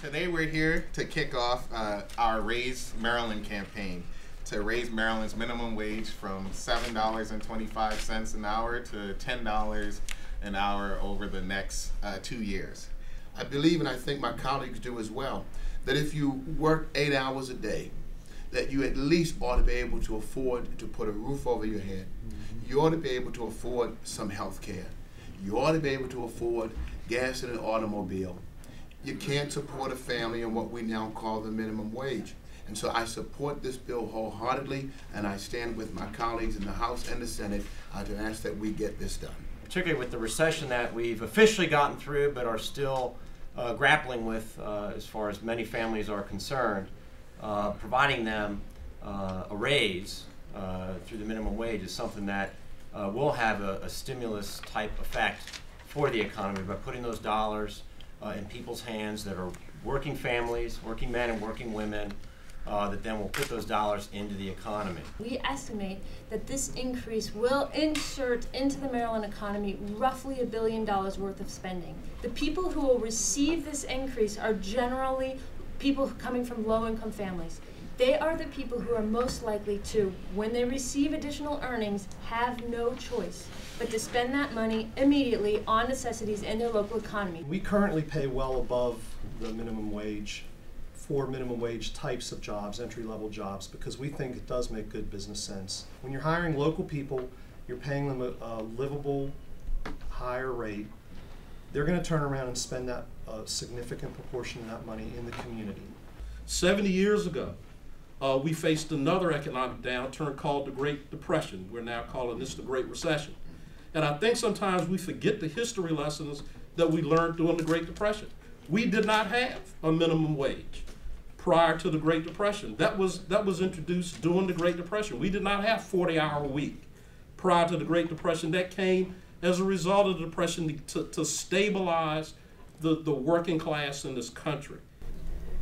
Today we're here to kick off our Raise Maryland campaign to raise Maryland's minimum wage from $7.25 an hour to $10 an hour over the next 2 years. I believe, and I think my colleagues do as well, that if you work 8 hours a day, that you at least ought to be able to afford to put a roof over your head. You ought to be able to afford some health care. You ought to be able to afford gas in an automobile. You can't support a family on what we now call the minimum wage. And so I support this bill wholeheartedly, and I stand with my colleagues in the House and the Senate to ask that we get this done. Particularly with the recession that we've officially gotten through but are still grappling with as far as many families are concerned, providing them a raise through the minimum wage is something that will have a stimulus type effect for the economy by putting those dollars in people's hands that are working families, working men and working women, that then will put those dollars into the economy. We estimate that this increase will insert into the Maryland economy roughly $1 billion worth of spending. The people who will receive this increase are generally people coming from low-income families. They are the people who are most likely to, when they receive additional earnings, have no choice but to spend that money immediately on necessities in their local economy. We currently pay well above the minimum wage for minimum wage types of jobs, entry-level jobs, because we think it does make good business sense. When you're hiring local people, you're paying them a livable, higher rate. They're going to turn around and spend that significant proportion of that money in the community. 70 years ago, we faced another economic downturn called the Great Depression. We're now calling this the Great Recession. And I think sometimes we forget the history lessons that we learned during the Great Depression. We did not have a minimum wage prior to the Great Depression. That was introduced during the Great Depression. We did not have 40-hour week prior to the Great Depression. That came as a result of the Depression to stabilize the working class in this country.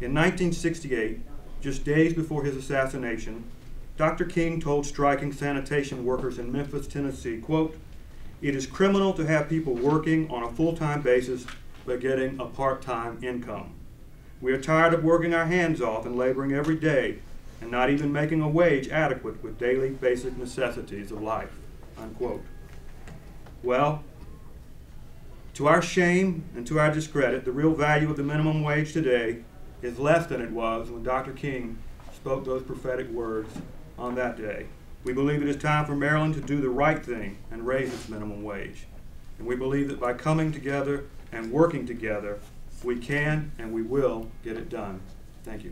In 1968, just days before his assassination, Dr. King told striking sanitation workers in Memphis, Tennessee, quote, "It is criminal to have people working on a full-time basis but getting a part-time income. We are tired of working our hands off and laboring every day and not even making a wage adequate with daily basic necessities of life," unquote. Well, to our shame and to our discredit, the real value of the minimum wage today is less than it was when Dr. King spoke those prophetic words on that day. We believe it is time for Maryland to do the right thing and raise its minimum wage. And we believe that by coming together and working together, we can and we will get it done. Thank you.